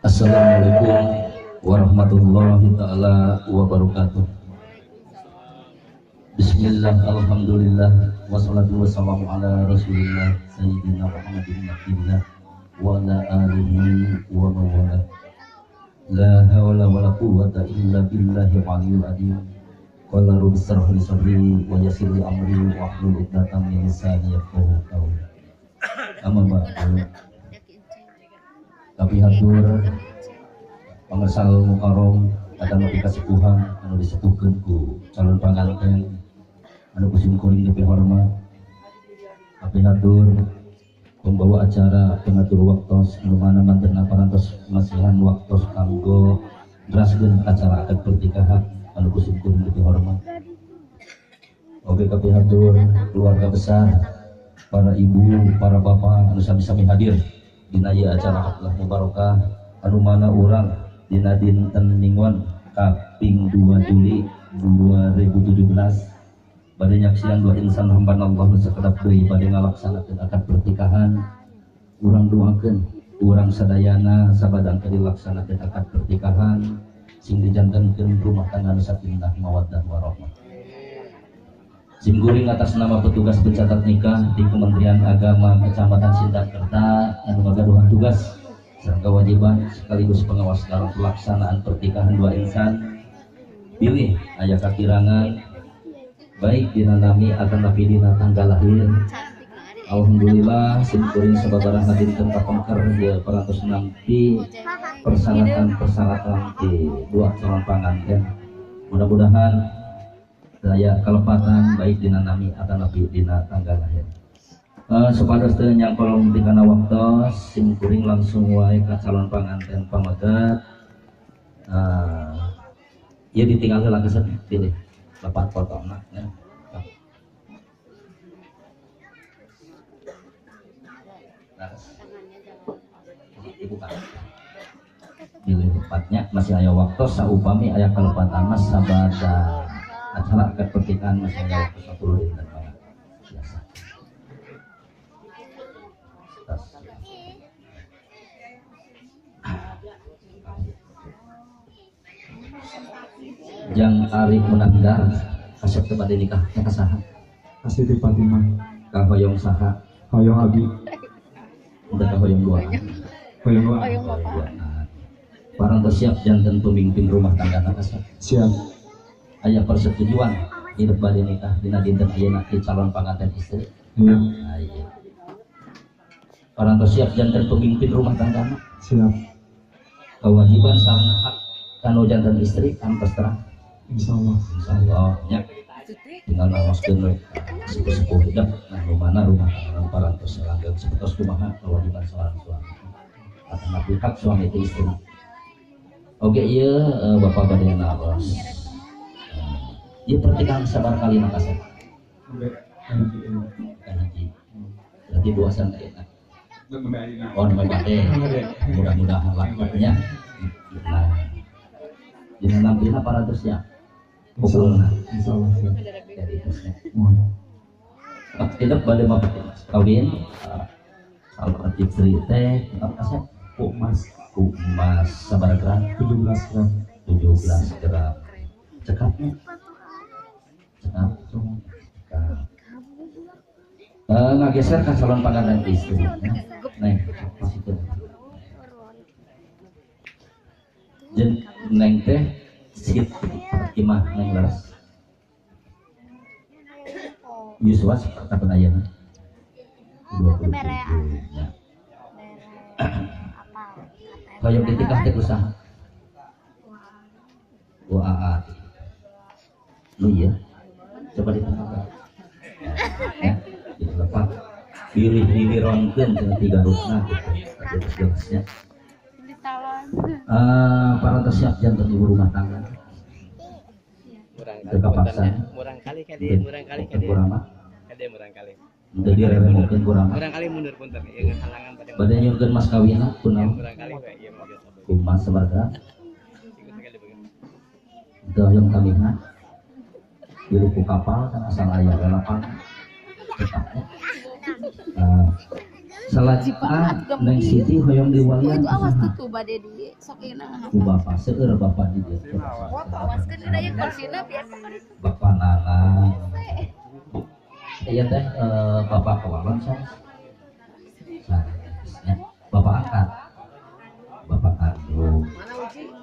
Assalamualaikum warahmatullahi ta'ala wabarakatuh. Bismillah, alhamdulillah, wassalatu wassalamu ala rasulillah Sayyidina Muhammadin Abdillah wa ala alihi wa mawala. La hawla wa la quwwata illa billahi al-aliyyil azim. Qala rabbi shrah li sadri wa yassir li amri wa hlul 'uqdatam min lisani yafqahu qawli. Amma ba'du. Tapi hatur pangersal mukarom kadang nepi kasepuhan anu disepuhkeun ku calon panganten anu kusim kuring nepi hormat. Tapi hatur pembawa acara pengatur waktos anu mana manten parantos masihan waktos kanggo ndraskeun acara akad pernikahan anu kusim kuring nepi hormat. Oke, tapi hatur keluarga besar, para ibu, para bapak anu sami-sami hadir dina ieu acara khutbah mubarakah anu mana urang dina dinten Minggon kaping 2 Juli 2017 bade nyaksian dua insan hamba Allah nu sakedap deui bade ngalaksanakeun akad pernikahan. Urang doakeun urang sadayana sabadang dilaksanakeun akad pernikahan sing dijantankeun rumah tangga nu sakinah mawaddah warahmah. Simkuring atas nama petugas pencatat nikah di Kementerian Agama Kecamatan Sindakerta anu ngagaduhan tugas serta kewajiban sekaligus pengawas dalam pelaksanaan pernikahan dua insan pilih aya kakirangan baik dina nami akan napi dina tanggal lahir. Alhamdulillah simkuring sababaraha dinten kapengker dia parantos nampi persyaratan di dua calon panganten. Mudah-mudahan daya kelepatan baik dina nami akan napi dina tanggal lahir. Supados teu nyangkolong dikana waktos simkuring langsung wae ka calon panganten pamagat. Ieu ditinggal heula keset pilih lepat fotona ya. Dibuka. Pilih tepatnya masih aya waktu saupami aya kelepatan mas sabada acara akad pernikahan masih ada waktu 10 dinten biasa. Jang Ari Munandar kasep teu bade nikah nya kasaha? Siti Fatimah. Ka hoyong saha? Hoyong Abi. Udah ka hoyong dua. Hoyong Wa. Parantos siap janten pemimpin rumah tangga kasep. Siap. Aya persetujuan hidup bade nikah dina dinten ayeuna ti calon panganten istri. Iya. Nah, iya. Parantos siap janten pemimpin rumah tangga. Siap. Kewajiban sareng hak kanu janten istri kantos terang. Insyaallah. Insyaallah nya tinggal ngawaskeun we sepuh-sepuh hidup nah rumahna rumah tangga parantos langgeng sapertos kumaha kewajiban seorang suami akan napi hak suami itu istri. Oke, ieu Bapak bade naros. Ieu pernikahan sabar kali makasih. Hiji. Berarti dua santai. Oh, bade. Mudah-mudahan lakunya. Nah, dina nampilna parantos ya. Pukulna. Insyaallah. Jadi terusnya. Tidak bade mah kawin. Al-Fatih Sri teh apa sih? Kumas sabar gram 17 gram. 17 gram. Cekapnya. Cekap. Ngageser ke calon panganten istri. Neng, pas itu. Jen neng teh sikit imah neng laras. Yuswa seperti apa ayeuna? 27 nya. Hoyong ditikah teh usaha. Wah, lu ya. Coba ditangkap. Ya, dilepas. Pilih ronkeun cenah tiga rusna gitu. Jelasnya. Parantos siap janten ibu rumah tangga. Murang kali Jadi reremokeun kurang. murang kali mundur punten ieu halangan pada Bade nyukeun mas kawinna kunaon? murang kali we ieu mah Kumas sabaraha? ikut sekali begitu. Itu hoyong kamihna. Di ruku kapal kan asal aya lalapan. salat neng Siti hoyong Oh, diwalian itu awas tuh bade di sok euna ku bapak seueur bapak di dieu awaskeun dina ieu kursina biasa kan itu bapak Nanang iya teh bapak kawalan ya bapak angkat bapak kandung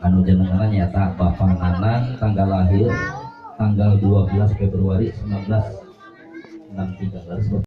anu jenengan nyata bapak Nanang tanggal lahir tanggal 12 Februari 1963